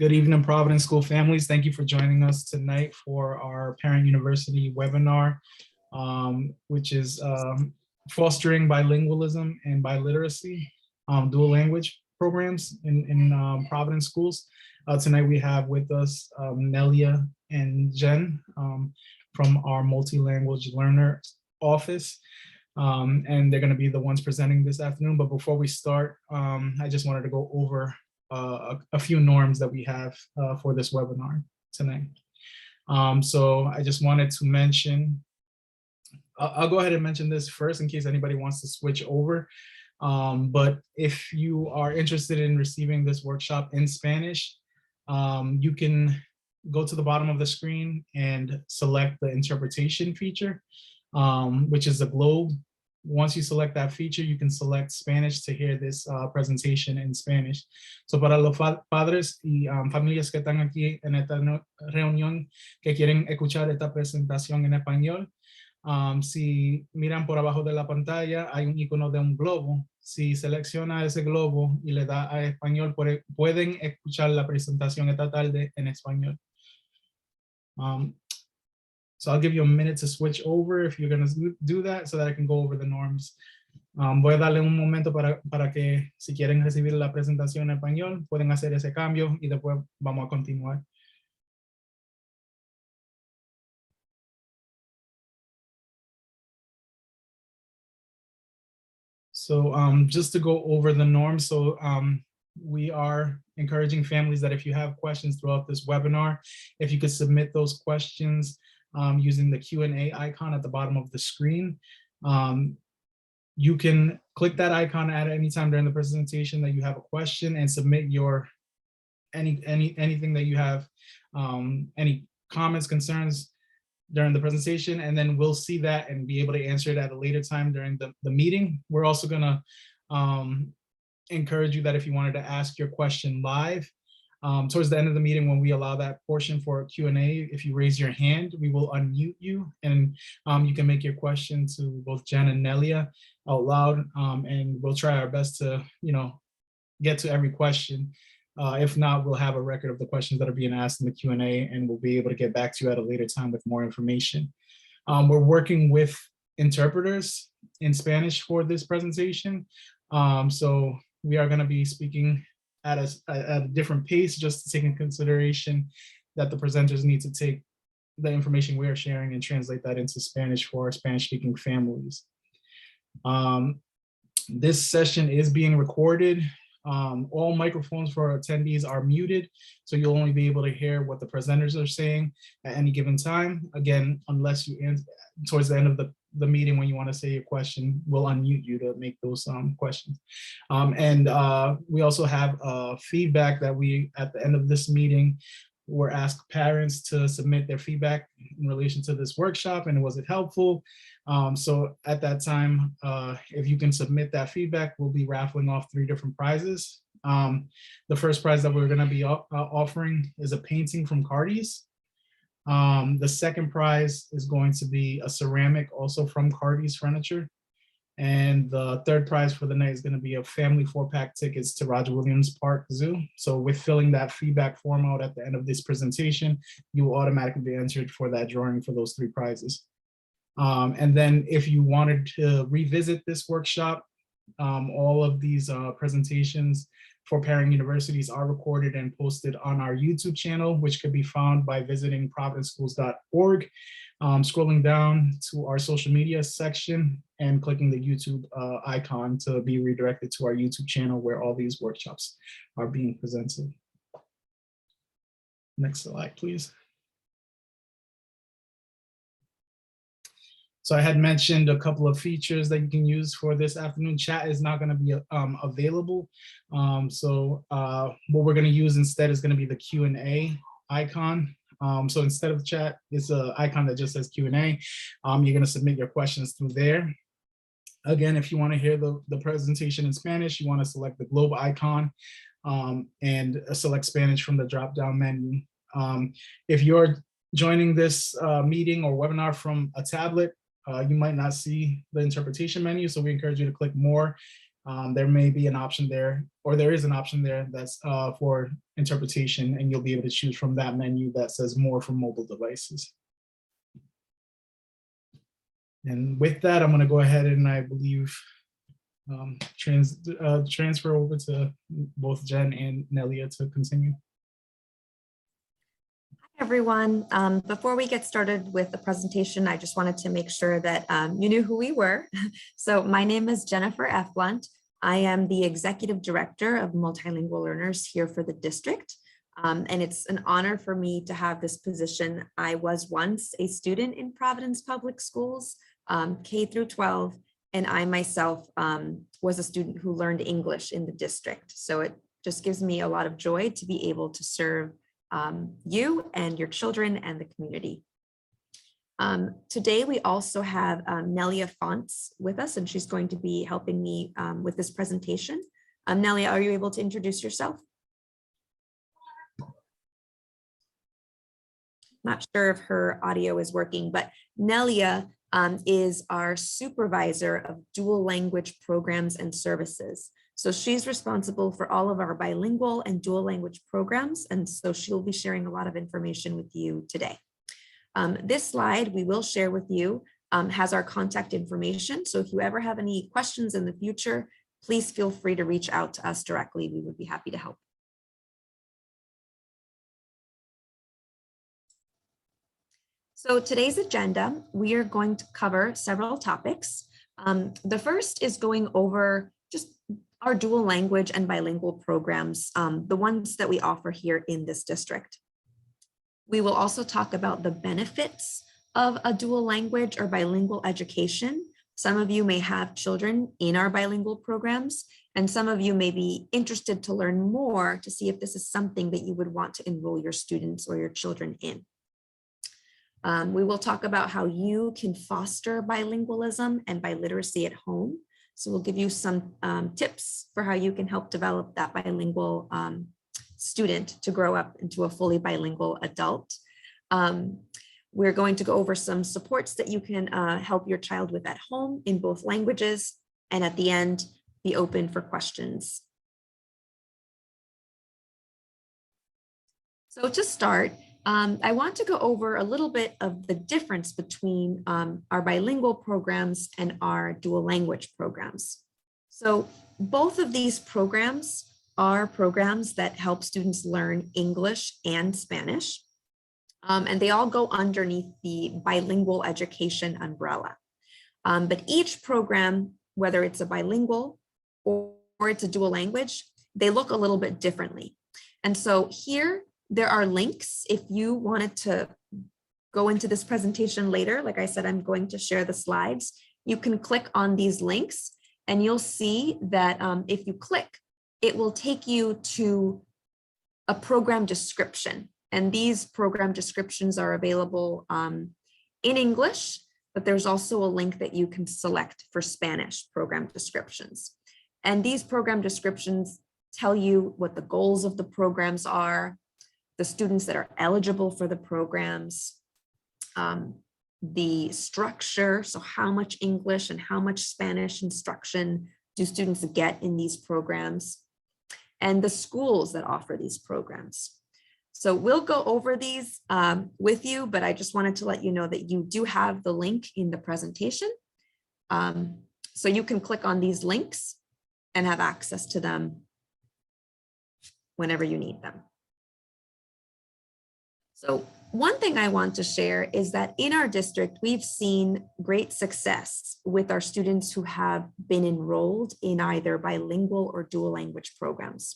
Good evening, Providence School families. Thank you for joining us tonight for our Parent University webinar, which is fostering bilingualism and biliteracy, dual language programs in Providence schools. Tonight we have with us Nelia and Jen from our multi-language learner office. And they're going to be the ones presenting this afternoon. But before we start, I just wanted to go over a few norms that we have for this webinar tonight. So I just wanted to mention, I'll go ahead and mention this first in case anybody wants to switch over. But if you are interested in receiving this workshop in Spanish, you can go to the bottom of the screen and select the interpretation feature, which is a globe. Once you select that feature, you can select Spanish to hear this presentation in Spanish. So para los padres y familias que están aquí en esta reunión que quieren escuchar esta presentación en español, si miran por abajo de la pantalla, hay un icono de un globo. Si selecciona ese globo y le da a español, pueden escuchar la presentación esta tarde en español. So I'll give you a minute to switch over if you're going to do that so that I can go over the norms. Voy a darle un momento para que si quieren recibir la presentación en español, pueden hacer ese cambio y después vamos a continuar. So just to go over the norms, so we are encouraging families that if you have questions throughout this webinar, if you could submit those questions using the Q&A icon at the bottom of the screen. You can click that icon at any time during the presentation that you have a question and submit your anything that you have, any comments, concerns during the presentation, and then we'll see that and be able to answer it at a later time during the meeting. We're also gonna encourage you that if you wanted to ask your question live, towards the end of the meeting, when we allow that portion for Q&A, if you raise your hand, we will unmute you, and you can make your question to both Jen and Nelia out loud, and we'll try our best to, get to every question. If not, we'll have a record of the questions that are being asked in the Q&A, and we'll be able to get back to you at a later time with more information. We're working with interpreters in Spanish for this presentation, so we are going to be speaking at a different pace, just to take in consideration that the presenters need to take the information we are sharing and translate that into Spanish for Spanish-speaking families. This session is being recorded. All microphones for attendees are muted, so you'll only be able to hear what the presenters are saying at any given time. Again, unless you answer towards the end of the meeting when you want to say your question, we'll unmute you to make those questions. And we also have feedback that we, at the end of this meeting, we're asked parents to submit their feedback in relation to this workshop and was it helpful. So at that time, if you can submit that feedback, we'll be raffling off 3 different prizes. The first prize that we're going to be offering is a painting from Cardi's. The second prize is going to be a ceramic also from Cardi's Furniture. And the third prize for the night is going to be a family 4-pack tickets to Roger Williams Park Zoo. So with filling that feedback form out at the end of this presentation, you will automatically be entered for that drawing for those 3 prizes. And then if you wanted to revisit this workshop, all of these presentations for parent universities are recorded and posted on our YouTube channel, which could be found by visiting providenceschools.org, scrolling down to our social media section and clicking the YouTube icon to be redirected to our YouTube channel where all these workshops are being presented. Next slide, please. So I had mentioned a couple of features that you can use for this afternoon. Chat is not going to be available. So what we're going to use instead is going to be the Q&A icon. So instead of chat, it's an icon that just says Q&A. You're going to submit your questions through there. Again, if you want to hear the presentation in Spanish, you want to select the globe icon and select Spanish from the drop-down menu. If you're joining this meeting or webinar from a tablet, you might not see the interpretation menu, so we encourage you to click more there may be an option there, or there is an option there that's for interpretation, and you'll be able to choose from that menu that says more for mobile devices. And with that, I'm going to go ahead and I believe transfer over to both Jen and Nelia to continue. Hi, everyone. Before we get started with the presentation, I just wanted to make sure that you knew who we were. So my name is Jennifer F. Blunt. I am the Executive Director of Multilingual Learners here for the district. And it's an honor for me to have this position. I was once a student in Providence Public Schools, K through 12, and I myself was a student who learned English in the district. So it just gives me a lot of joy to be able to serve you and your children and the community. Today, we also have Nelia Fonts with us, and she's going to be helping me with this presentation. Nelia, are you able to introduce yourself? Not sure if her audio is working, but Nelia is our supervisor of dual language programs and services. So she's responsible for all of our bilingual and dual language programs. And so she'll be sharing a lot of information with you today. This slide we will share with you has our contact information. So if you ever have any questions in the future, please feel free to reach out to us directly. We would be happy to help. So today's agenda, we are going to cover several topics. The first is going over just our dual language and bilingual programs, the ones that we offer here in this district. We will also talk about the benefits of a dual language or bilingual education. Some of you may have children in our bilingual programs, and some of you may be interested to learn more to see if this is something that you would want to enroll your students or your children in. We will talk about how you can foster bilingualism and biliteracy at home. So we'll give you some tips for how you can help develop that bilingual student to grow up into a fully bilingual adult. We're going to go over some supports that you can help your child with at home in both languages, and at the end, be open for questions. So to start, I want to go over a little bit of the difference between our bilingual programs and our dual language programs. So both of these programs are programs that help students learn English and Spanish, and they all go underneath the bilingual education umbrella. But each program, whether it's a bilingual or it's a dual language, they look a little bit differently. And so here, there are links if you wanted to go into this presentation later. Like I said, I'm going to share the slides. You can click on these links and you'll see that if you click, it will take you to a program description. And these program descriptions are available in English, but there's also a link that you can select for Spanish program descriptions. And these program descriptions tell you what the goals of the programs are, the students that are eligible for the programs, the structure, so how much English and how much Spanish instruction do students get in these programs, and the schools that offer these programs. So we'll go over these with you, but I just wanted to let you know that you do have the link in the presentation. So you can click on these links and have access to them whenever you need them. So one thing I want to share is that in our district, we've seen great success with our students who have been enrolled in either bilingual or dual language programs.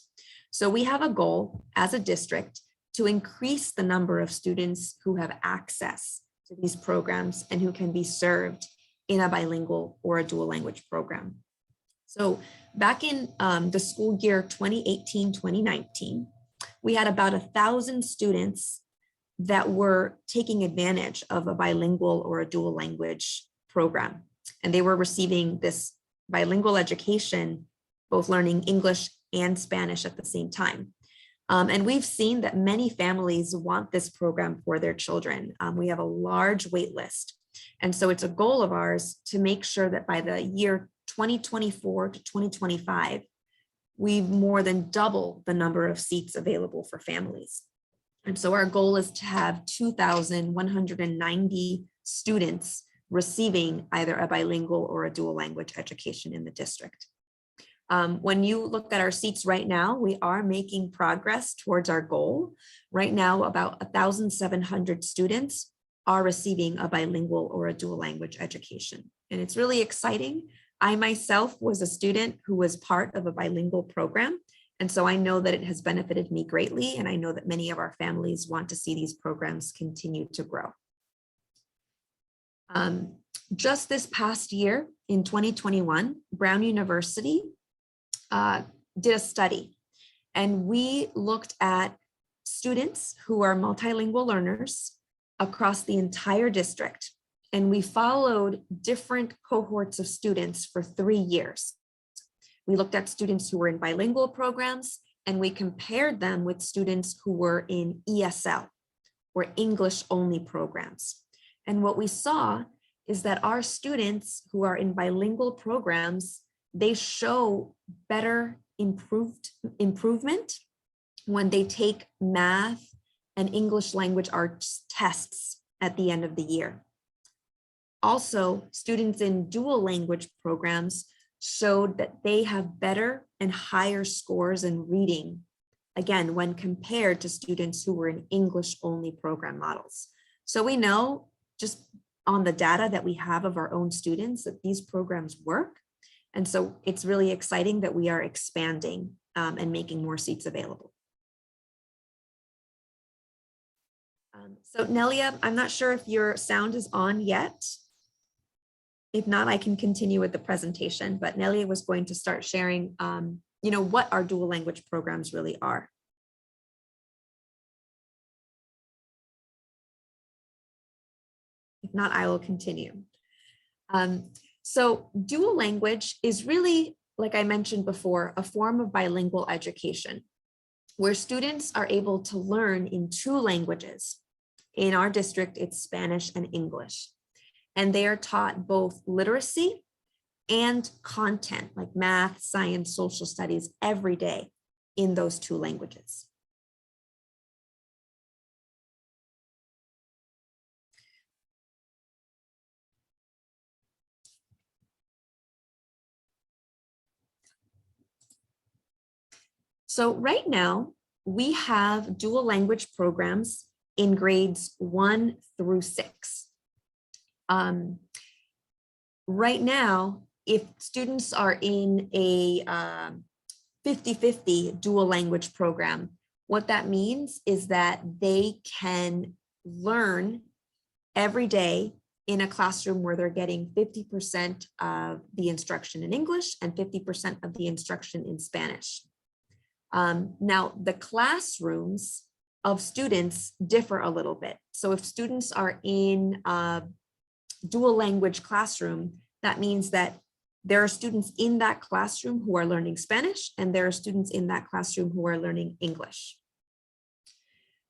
So we have a goal as a district to increase the number of students who have access to these programs and who can be served in a bilingual or a dual language program. So back in the school year 2018-2019, we had about 1,000 students that were taking advantage of a bilingual or a dual language program. And they were receiving this bilingual education, both learning English and Spanish at the same time. And we've seen that many families want this program for their children. We have a large wait list. And so it's a goal of ours to make sure that by the year 2024 to 2025, we've more than doubled the number of seats available for families. And so our goal is to have 2,190 students receiving either a bilingual or a dual language education in the district. When you look at our seats right now, we are making progress towards our goal. Right now, about 1,700 students are receiving a bilingual or a dual language education. And it's really exciting. I myself was a student who was part of a bilingual program. And so I know that it has benefited me greatly. And I know that many of our families want to see these programs continue to grow. Just this past year in 2021, Brown University did a study, and we looked at students who are multilingual learners across the entire district. And we followed different cohorts of students for 3 years. We looked at students who were in bilingual programs, and we compared them with students who were in ESL, or English only programs. And what we saw is that our students who are in bilingual programs, they show better improvement when they take math and English language arts tests at the end of the year. Also, students in dual language programs showed that they have better and higher scores in reading, again, when compared to students who were in English only program models. So we know just on the data that we have of our own students that these programs work. And so it's really exciting that we are expanding and making more seats available. So Nelia, I'm not sure if your sound is on yet. If not, I can continue with the presentation, but Nelia was going to start sharing, what our dual language programs really are. If not, I will continue. So dual language is really, like I mentioned before, a form of bilingual education where students are able to learn in 2 languages. In our district, it's Spanish and English. And they are taught both literacy and content like math, science, social studies every day in those 2 languages. So right now, we have dual language programs in grades 1 through 6. Right now, if students are in a 50-50 dual language program, what that means is that they can learn every day in a classroom where they're getting 50% of the instruction in English and 50% of the instruction in Spanish. Now, the classrooms of students differ a little bit. So if students are in a dual language classroom, that means that there are students in that classroom who are learning Spanish, and there are students in that classroom who are learning English.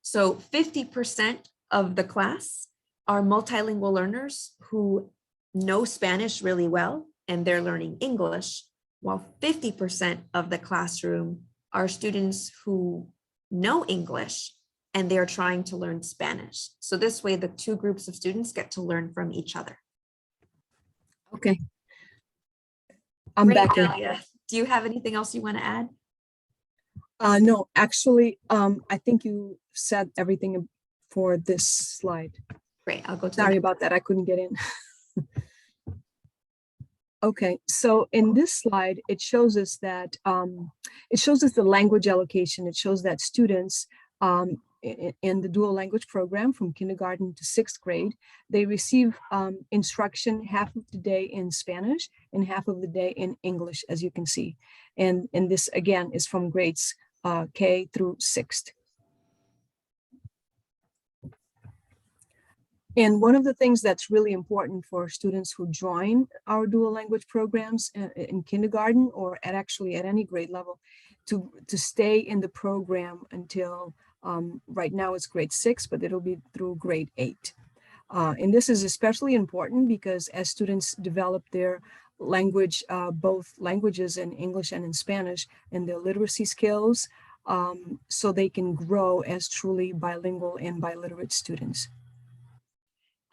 So 50% of the class are multilingual learners who know Spanish really well, and they're learning English, while 50% of the classroom are students who know English and they're trying to learn Spanish. So this way, the 2 groups of students get to learn from each other. Okay. I'm Great, back in. Alia. Do you have anything else you want to add? No, actually, I think you said everything for this slide. Great, I'll go to Sorry about that, I couldn't get in. Okay, so in this slide, it shows us that the language allocation. It shows that students in the dual language program from kindergarten to 6th grade, they receive instruction half of the day in Spanish and half of the day in English, as you can see. And this again is from grades K through 6th. And one of the things that's really important for students who join our dual language programs in kindergarten or actually at any grade level to stay in the program until right now it's grade 6, but it'll be through grade 8. And this is especially important because as students develop their language, both languages in English and in Spanish, and their literacy skills, so they can grow as truly bilingual and biliterate students.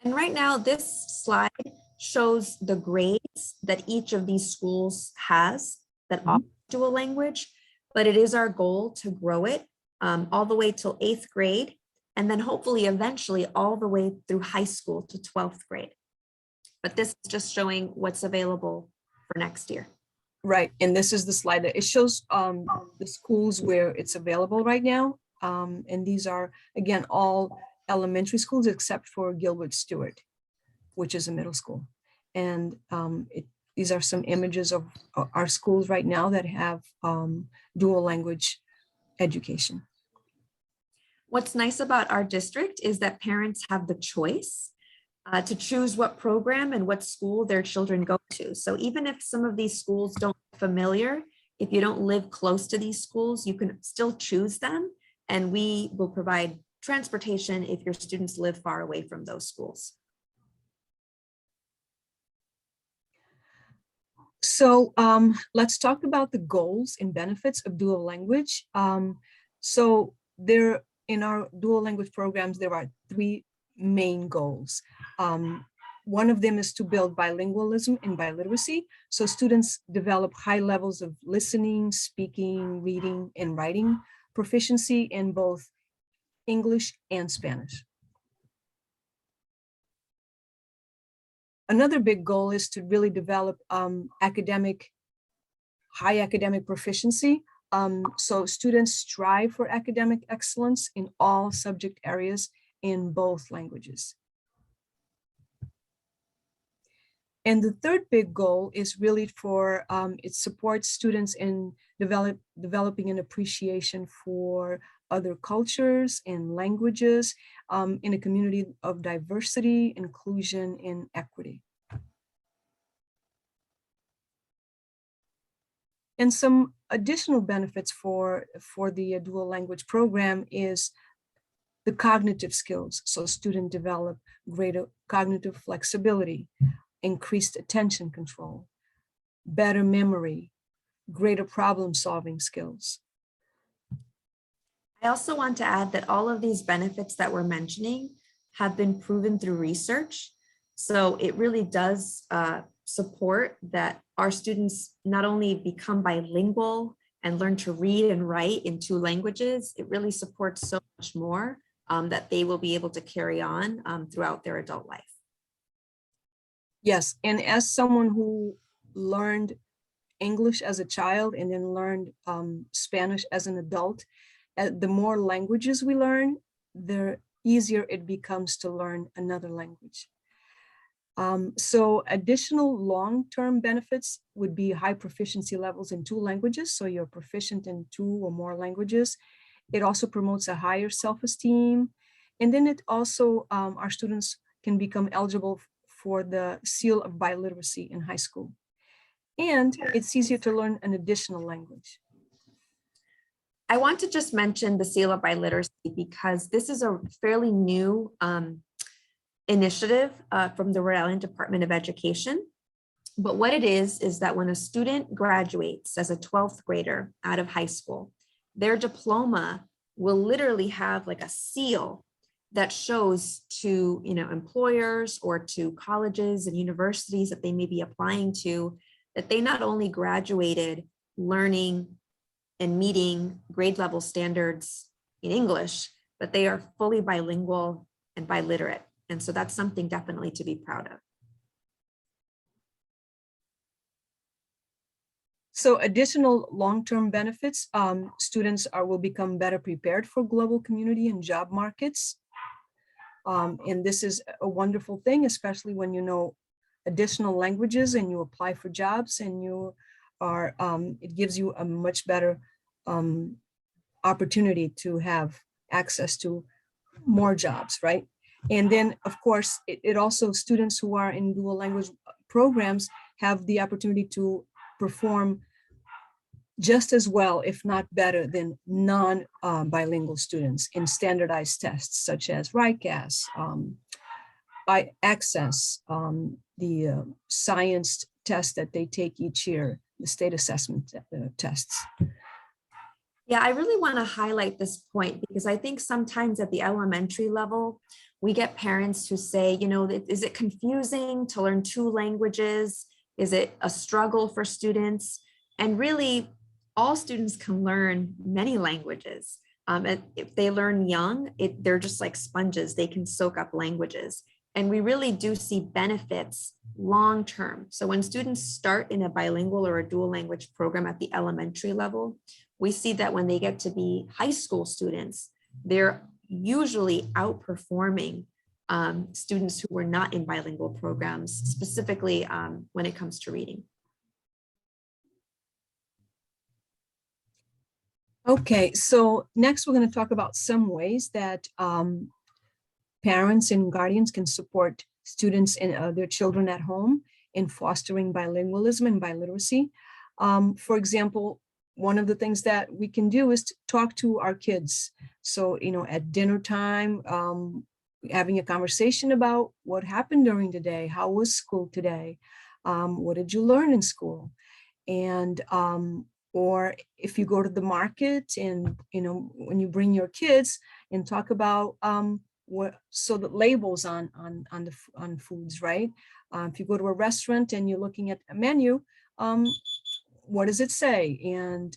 And right now, this slide shows the grades that each of these schools has that offer dual language, but it is our goal to grow it all the way till 8th grade, and then hopefully eventually all the way through high school to 12th grade. But this is just showing what's available for next year. Right, and this is the slide that it shows the schools where it's available right now. And these are, again, all elementary schools except for Gilbert Stewart, which is a middle school. And these are some images of our schools right now that have dual language education. What's nice about our district is that parents have the choice to choose what program and what school their children go to. So even if some of these schools don't look familiar, if you don't live close to these schools, you can still choose them, and we will provide transportation if your students live far away from those schools. So let's talk about the goals and benefits of dual language. So there, in our dual language programs, there are 3 main goals. One of them is to build bilingualism and biliteracy. So students develop high levels of listening, speaking, reading, and writing proficiency in both English and Spanish. Another big goal is to really develop high academic proficiency. So students strive for academic excellence in all subject areas in both languages. And the third big goal is really for, it supports students in developing an appreciation for other cultures and languages in a community of diversity, inclusion, and equity. And some additional benefits for the dual language program is the cognitive skills. So students develop greater cognitive flexibility, increased attention control, better memory, greater problem-solving skills. I also want to add that all of these benefits that we're mentioning have been proven through research. So it really does support that our students not only become bilingual and learn to read and write in 2 languages, it really supports so much more that they will be able to carry on throughout their adult life. Yes, and as someone who learned English as a child and then learned Spanish as an adult, the more languages we learn, the easier it becomes to learn another language. So additional long-term benefits would be high proficiency levels in 2 languages. So you're proficient in 2 or more languages. It also promotes a higher self-esteem. And then it also, our students can become eligible for the seal of biliteracy in high school. And it's easier to learn an additional language. I want to just mention the seal of biliteracy because this is a fairly new initiative from the Rhode Island Department of Education. But what it is that when a student graduates as a 12th grader out of high school, their diploma will literally have like a seal that shows to employers or to colleges and universities that they may be applying to that they not only graduated learning and meeting grade level standards in English, but they are fully bilingual and biliterate. And so that's something definitely to be proud of. So additional long-term benefits, students will become better prepared for global community and job markets. And this is a wonderful thing, especially when you know additional languages and you apply for jobs and you are, it gives you a much better opportunity to have access to more jobs, right? And then, of course, it also, students who are in dual language programs have the opportunity to perform just as well, if not better, than non-bilingual students in standardized tests such as RICAS, by Access, the science test that they take each year, the state assessment tests. Yeah, I really want to highlight this point because I think sometimes at the elementary level, we get parents who say, you know, is it confusing to learn 2 languages? Is it a struggle for students? And really, all students can learn many languages. And if they learn young, they're just like sponges. They can soak up languages. And we really do see benefits long term. So when students start in a bilingual or a dual language program at the elementary level, we see that when they get to be high school students, they're usually outperforming students who were not in bilingual programs, specifically when it comes to reading. Okay, so next we're going to talk about some ways that parents and guardians can support students and their children at home in fostering bilingualism and biliteracy. For example, one of the things that we can do is to talk to our kids. So, you know, at dinner time, having a conversation about what happened during the day, how was school today? What did you learn in school? And or if you go to the market and, you know, when you bring your kids and talk about so the labels on foods, right? If you go to a restaurant and you're looking at a menu, what does it say? And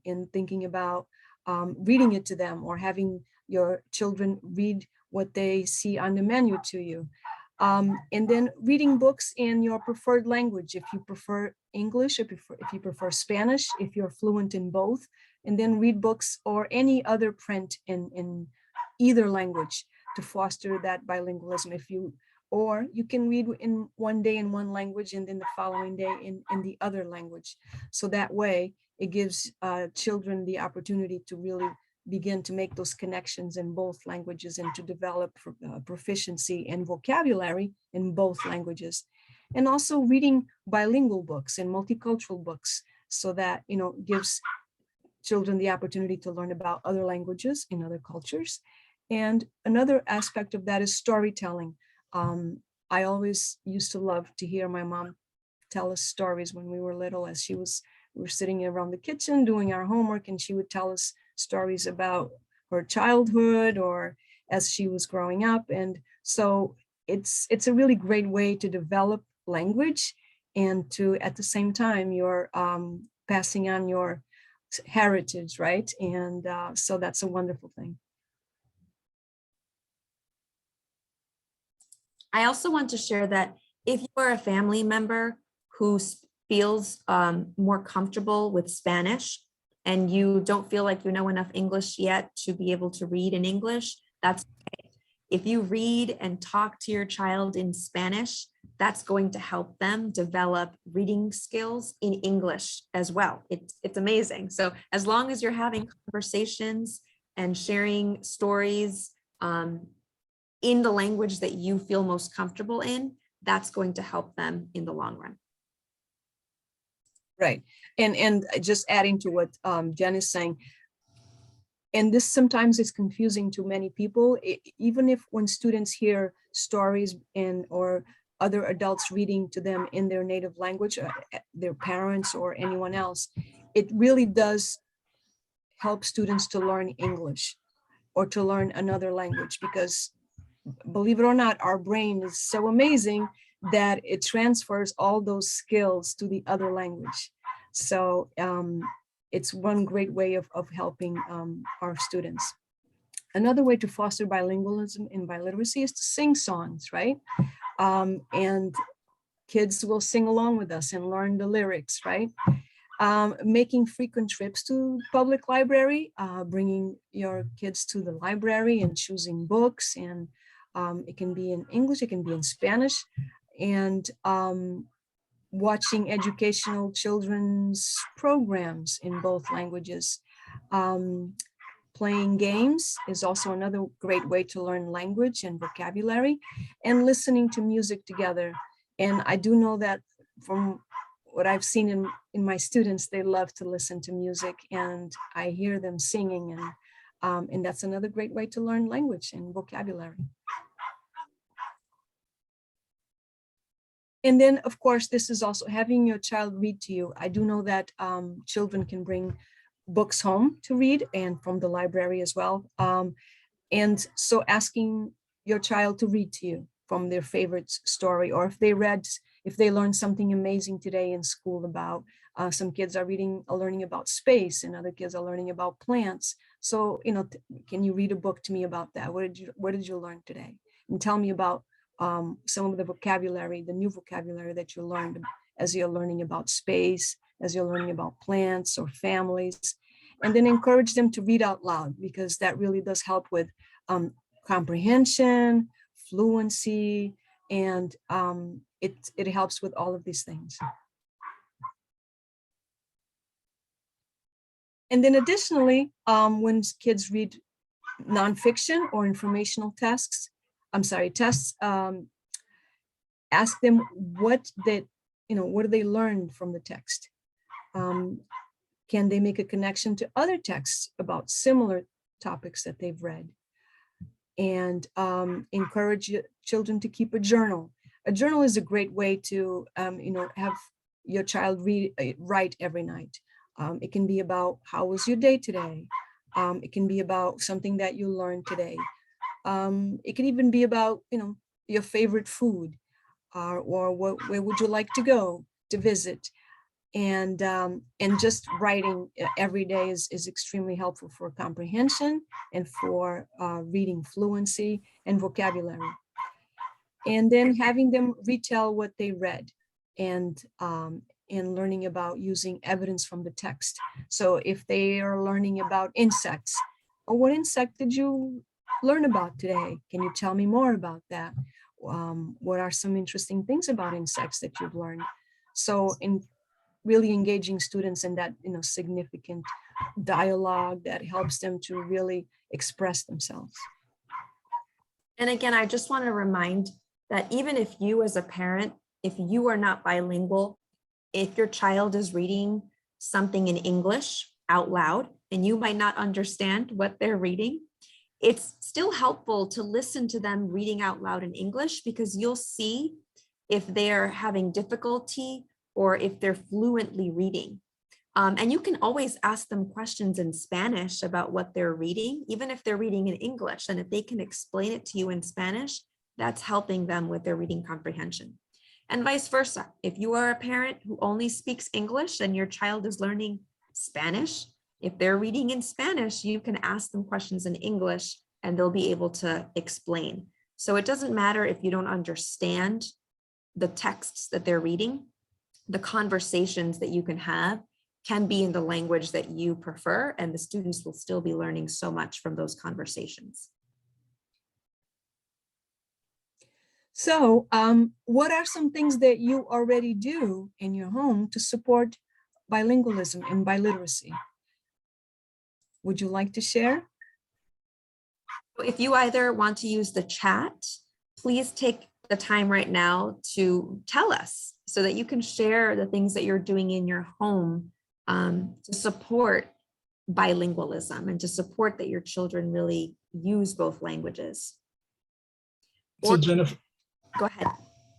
in thinking about reading it to them or having your children read what they see on the menu to you. And then reading books in your preferred language, if you prefer English, if you prefer Spanish, if you're fluent in both, and then read books or any other print in either language to foster that bilingualism. Or you can read in one day in one language and then the following day in the other language. So that way it gives children the opportunity to really begin to make those connections in both languages and to develop proficiency and vocabulary in both languages. And also reading bilingual books and multicultural books so that, you know, gives children the opportunity to learn about other languages in other cultures. And another aspect of that is storytelling. I always used to love to hear my mom tell us stories when we were little, as we were sitting around the kitchen doing our homework, and she would tell us stories about her childhood or as she was growing up. And so it's a really great way to develop language and to, at the same time, you're passing on your heritage, right? And so that's a wonderful thing. I also want to share that if you are a family member who feels more comfortable with Spanish and you don't feel like you know enough English yet to be able to read in English, that's okay. If you read and talk to your child in Spanish, that's going to help them develop reading skills in English as well. It's amazing. So as long as you're having conversations and sharing stories in the language that you feel most comfortable in, that's going to help them in the long run. Right. And just adding to what Jen is saying, and this sometimes is confusing to many people, even if when students hear stories or other adults reading to them in their native language, their parents or anyone else, it really does help students to learn English or to learn another language, because believe it or not, our brain is so amazing that it transfers all those skills to the other language. So it's one great way of helping our students. Another way to foster bilingualism and biliteracy is to sing songs, right? And kids will sing along with us and learn the lyrics, right? Making frequent trips to public library, bringing your kids to the library and choosing books, and it can be in English, it can be in Spanish, and watching educational children's programs in both languages. Playing games is also another great way to learn language and vocabulary, and listening to music together. And I do know that from what I've seen in my students, they love to listen to music, and I hear them singing, and that's another great way to learn language and vocabulary. And then, of course, this is also having your child read to you. I do know that children can bring books home to read and from the library as well. And so asking your child to read to you from their favorite story, or if they learned something amazing today in school about, some kids are learning about space, and other kids are learning about plants. So, can you read a book to me about that? What did you learn today? And tell me about some of the vocabulary, the new vocabulary that you learned as you're learning about space, as you're learning about plants or families. And then encourage them to read out loud, because that really does help with comprehension, fluency, and it helps with all of these things. And then additionally, when kids read nonfiction or informational tests, ask them what do they learn from the text? Can they make a connection to other texts about similar topics that they've read? And encourage children to keep a journal. A journal is a great way to have your child write every night. It can be about, how was your day today? It can be about something that you learned today. It can even be about your favorite food, or where would you like to go to visit? And just writing every day is extremely helpful for comprehension and for reading fluency and vocabulary. And then having them retell what they read, and learning about using evidence from the text. So if they are learning about insects, or what insect did you learn about today? Can you tell me more about that? What are some interesting things about insects that you've learned? So in really engaging students in that significant dialogue that helps them to really express themselves. And again, I just want to remind that even if you as a parent, if you are not bilingual, if your child is reading something in English out loud and you might not understand what they're reading, it's still helpful to listen to them reading out loud in English, because you'll see if they're having difficulty or if they're fluently reading. And you can always ask them questions in Spanish about what they're reading, even if they're reading in English. And if they can explain it to you in Spanish, that's helping them with their reading comprehension. And vice versa. If you are a parent who only speaks English and your child is learning Spanish, if they're reading in Spanish, you can ask them questions in English and they'll be able to explain. So it doesn't matter if you don't understand the texts that they're reading. The conversations that you can have can be in the language that you prefer, and the students will still be learning so much from those conversations. So what are some things that you already do in your home to support bilingualism and biliteracy? Would you like to share? If you either want to use the chat, please take the time right now to tell us so that you can share the things that you're doing in your home to support bilingualism and to support that your children really use both languages. So Jennifer, go ahead.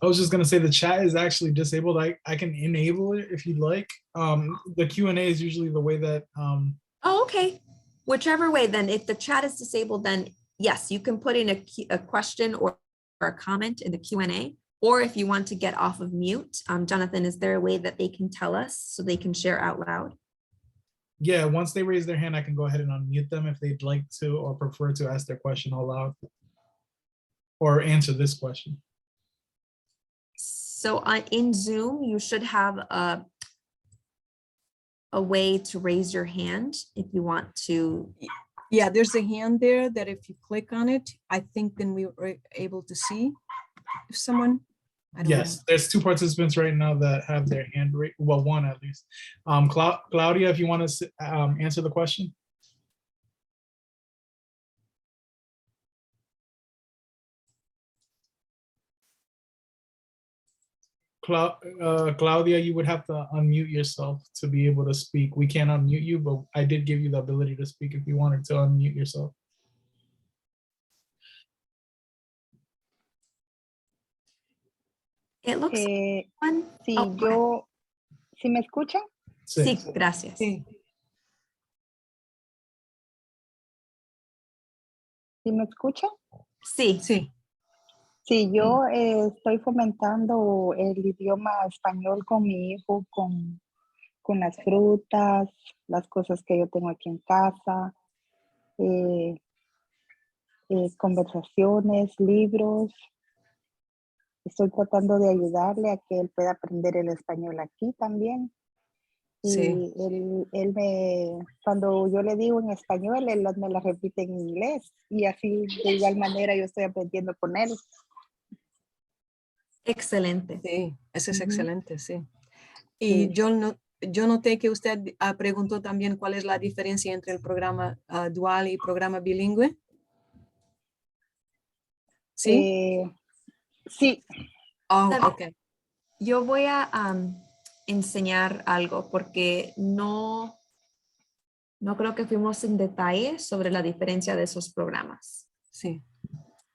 I was just gonna say the chat is actually disabled. I can enable it if you'd like. The Q&A is usually the way that. Oh, okay. Whichever way, then if the chat is disabled, then yes, you can put in a question or a comment in the Q&A. Or if you want to get off of mute, Jonathan, is there a way that they can tell us so they can share out loud? Yeah, once they raise their hand, I can go ahead and unmute them if they'd like to or prefer to ask their question out loud or answer this question. So in Zoom, you should have a way to raise your hand if you want to. Yeah, there's a hand there that if you click on it, I think then we were able to see if someone. Yes, there's two participants right now that have their hand raised. Well, one at least. Claudia, if you want to answer the question. Claudia, you would have to unmute yourself to be able to speak. We can't unmute you, but I did give you the ability to speak if you wanted to unmute yourself. It looks Eh, one. si Oh, go ahead. ¿Sí me escuchan? Sí, gracias. Sí. ¿Sí me escuchan? Sí. Sí. Sí, yo estoy fomentando el idioma español con mi hijo, con las frutas, las cosas que yo tengo aquí en casa, eh, conversaciones, libros. Estoy tratando de ayudarle a que él pueda aprender el español aquí también. Sí. Y cuando yo le digo en español, él me la repite en inglés. Y así de igual manera yo estoy aprendiendo con él. Excelente. Sí, eso es Ujú. excelente, sí. Y Sí. yo noté que usted preguntó también cuál es la diferencia entre el programa dual y programa bilingüe. ¿Sí? Sí, Oh, ¿Sabe? ok. Yo voy a enseñar algo porque no creo que fuimos en detalle sobre la diferencia de esos programas. Sí.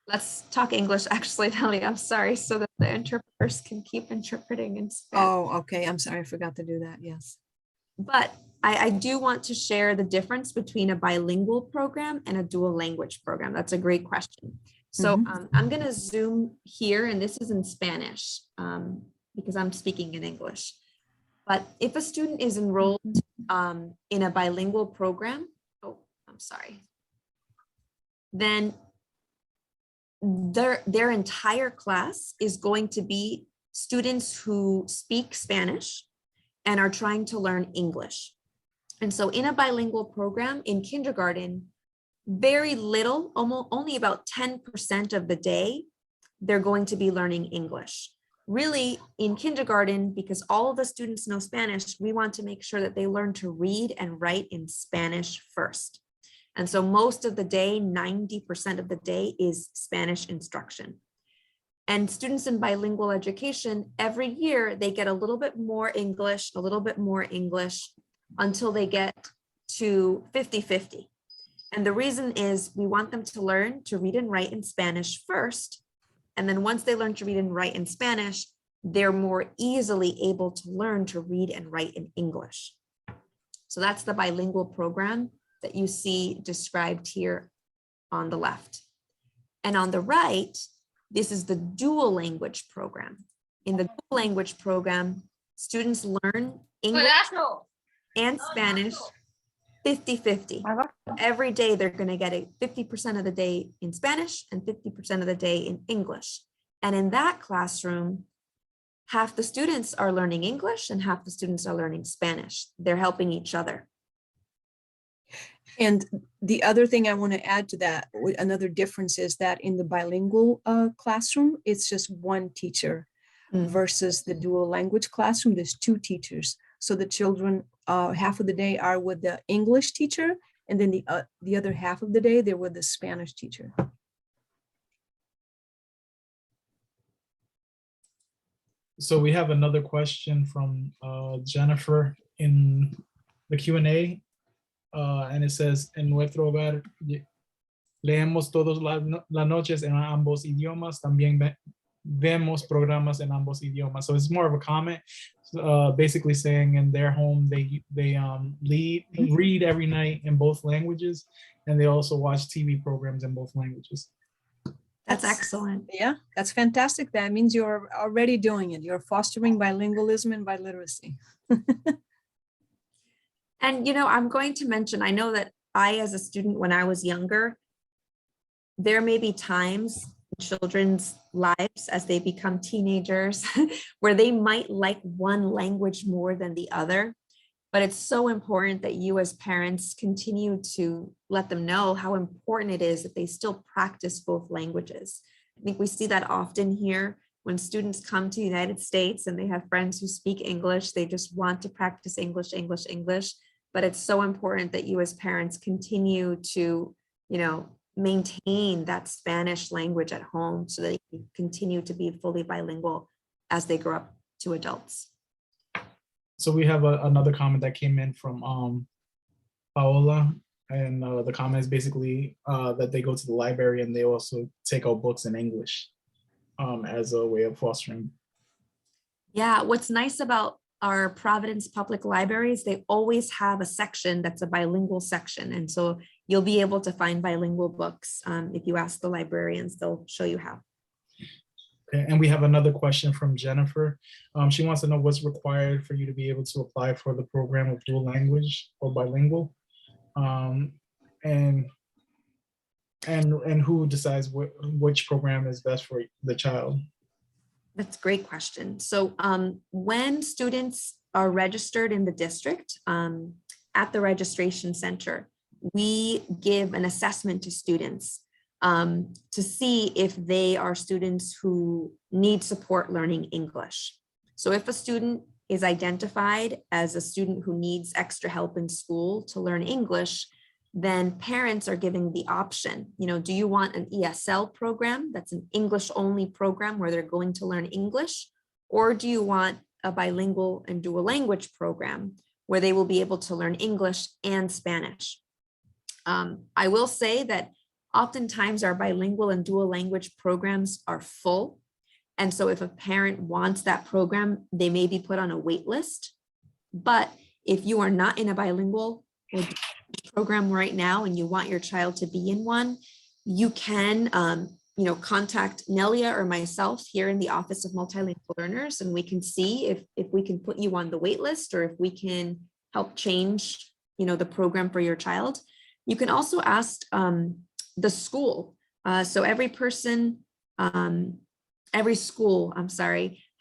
Let's talk English, actually, Nelly. I'm sorry, so that the interpreters can keep interpreting in Spanish. Oh, okay. I'm sorry, I forgot to do that. Yes. But I do want to share the difference between a bilingual program and a dual language program. That's a great question. So I'm going to zoom here, and this is in Spanish because I'm speaking in English. But if a student is enrolled in a bilingual program, oh, I'm sorry, then their entire class is going to be students who speak Spanish and are trying to learn English. And so in a bilingual program in kindergarten, very little, almost only about 10% of the day, they're going to be learning English. Really, in kindergarten, because all of the students know Spanish, we want to make sure that they learn to read and write in Spanish first. And so most of the day, 90% of the day is Spanish instruction. And students in bilingual education, every year they get a little bit more English, a little bit more English until they get to 50-50. And the reason is we want them to learn to read and write in Spanish first. And then once they learn to read and write in Spanish, they're more easily able to learn to read and write in English. So that's the bilingual program that you see described here on the left. And on the right, this is the dual language program. In the dual language program, students learn English and Spanish 50-50. Every day they're going to get it 50% of the day in Spanish and 50% of the day in English. And in that classroom, half the students are learning English and half the students are learning Spanish. They're helping each other. And the other thing I want to add to that, another difference is that in the bilingual classroom, it's just one teacher versus the dual language classroom, there's two teachers. So the children, half of the day are with the English teacher, and then the other half of the day, they're with the Spanish teacher. So we have another question from Jennifer in the Q&A, and it says, en nuestro hogar leemos todas las noches en ambos idiomas, también vemos programas en ambos idiomas. So it's more of a comment, basically saying in their home they read every night in both languages, and they also watch TV programs in both languages. That's excellent. Yeah, that's fantastic. That means you're already doing it. You're fostering bilingualism and biliteracy. And, you know, I'm going to mention, I know that I, as a student, when I was younger, there may be times in children's lives as they become teenagers where they might like one language more than the other. But it's so important that you as parents continue to let them know how important it is that they still practice both languages. I think we see that often here when students come to the United States and they have friends who speak English, they just want to practice English, English, English. But it's so important that you as parents continue to, you know, maintain that Spanish language at home so that they can continue to be fully bilingual as they grow up to adults. So we have another comment that came in from Paola, and the comment is basically that they go to the library and they also take out books in English as a way of fostering Yeah, what's nice about our Providence Public Libraries, they always have a section that's a bilingual section. And so you'll be able to find bilingual books. If you ask the librarians, they'll show you how. Okay, and we have another question from Jennifer. She wants to know what's required for you to be able to apply for the program of dual language or bilingual, and who decides which program is best for the child. That's a great question. So when students are registered in the district at the registration center, we give an assessment to students to see if they are students who need support learning English. So if a student is identified as a student who needs extra help in school to learn English, then parents are giving the option, do you want an ESL program that's an English only program where they're going to learn English? Or do you want a bilingual and dual language program where they will be able to learn English and Spanish? I will say that oftentimes our bilingual and dual language programs are full. And so if a parent wants that program, they may be put on a wait list. But if you are not in a bilingual or program right now and you want your child to be in one, you can contact Nelia or myself here in the Office of Multilingual Learners, and we can see if we can put you on the wait list or if we can help change the program for your child. You can also ask the school. So every school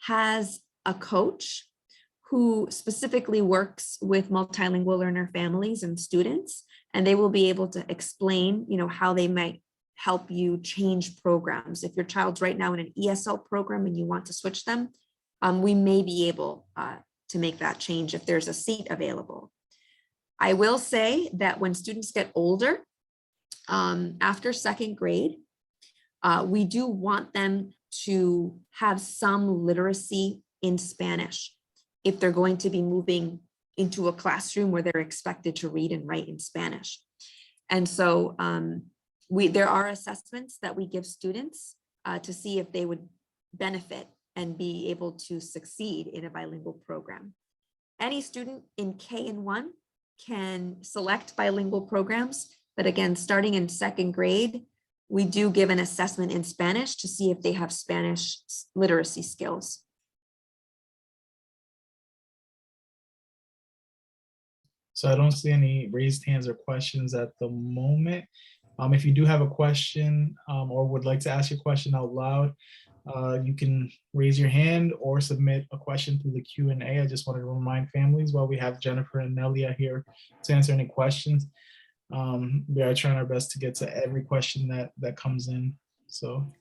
has a coach who specifically works with multilingual learner families and students, and they will be able to explain, how they might help you change programs. If your child's right now in an ESL program and you want to switch them, we may be able to make that change if there's a seat available. I will say that when students get older, after second grade, we do want them to have some literacy in Spanish if they're going to be moving into a classroom where they're expected to read and write in Spanish. And so there are assessments that we give students to see if they would benefit and be able to succeed in a bilingual program. Any student in K-1 can select bilingual programs, but again, starting in second grade, we do give an assessment in Spanish to see if they have Spanish literacy skills. So I don't see any raised hands or questions at the moment. If you do have a question or would like to ask your question out loud, you can raise your hand or submit a question through the Q&A. I just wanted to remind families while we have Jennifer and Nelia here to answer any questions. We are trying our best to get to every question that comes in. So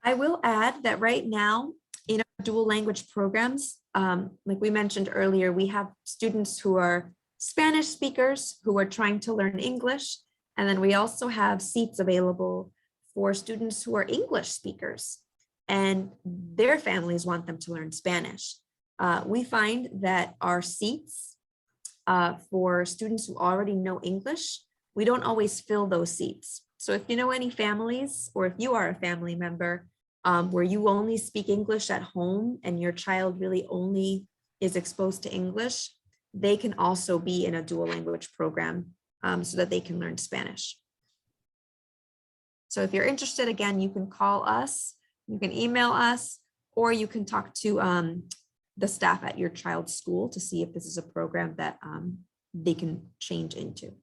I will add that right now in our dual language programs, like we mentioned earlier, we have students who are Spanish speakers who are trying to learn English. And then we also have seats available for students who are English speakers and their families want them to learn Spanish. We find that our seats for students who already know English, we don't always fill those seats. So if you know any families, or if you are a family member where you only speak English at home and your child really only is exposed to English, they can also be in a dual language program so that they can learn Spanish. So if you're interested, again, you can call us, you can email us, or you can talk to the staff at your child's school to see if this is a program that they can change into.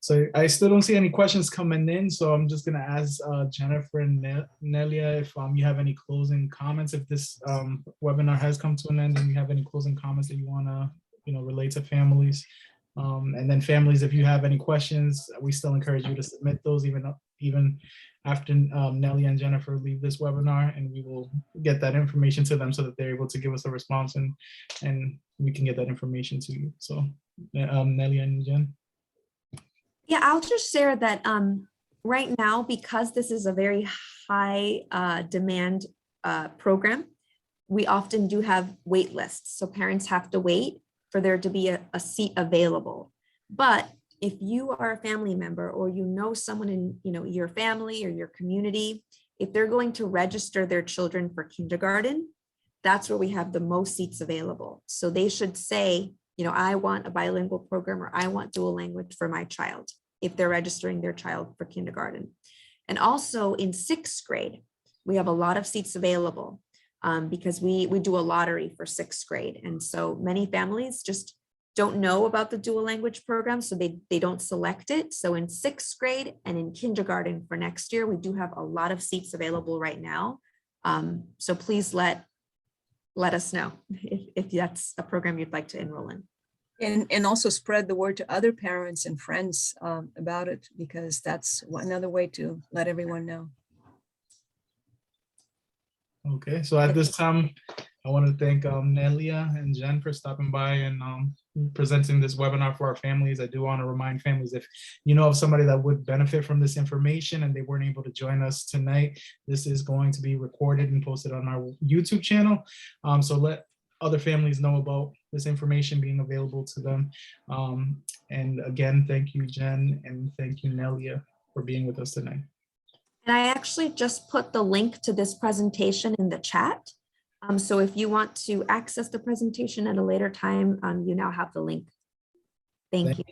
So I still don't see any questions coming in, so I'm just gonna ask Jennifer and Nelia if you have any closing comments. If this webinar has come to an end and you have any closing comments that you wanna relate to families. And then families, if you have any questions, we still encourage you to submit those even after Nelia and Jennifer leave this webinar, and we will get that information to them so that they're able to give us a response and we can get that information to you. So Nelia and Jen. Yeah, I'll just share that right now, because this is a very high demand program, we often do have wait lists. So parents have to wait for there to be a seat available. But if you are a family member or you know someone in your family or your community If they're going to register their children for kindergarten, that's where we have the most seats available. So they should say, you know, I want a bilingual program or I want dual language for my child if they're registering their child for kindergarten. And also in 6th grade, we have a lot of seats available because we do a lottery for 6th grade. And so many families just don't know about the dual language program, so they don't select it. So in 6th grade and in kindergarten for next year, we do have a lot of seats available right now. So please let us know if that's a program you'd like to enroll in. And also spread the word to other parents and friends about it, because that's another way to let everyone know. Okay, so at this time, I want to thank Nelia and Jen for stopping by and presenting this webinar for our families. I do want to remind families, if you know of somebody that would benefit from this information and they weren't able to join us tonight, this is going to be recorded and posted on our YouTube channel. So let other families know about this information being available to them. And again, thank you, Jen, and thank you, Nelia, for being with us tonight. And I actually just put the link to this presentation in the chat. So if you want to access the presentation at a later time, you now have the link. Thank you.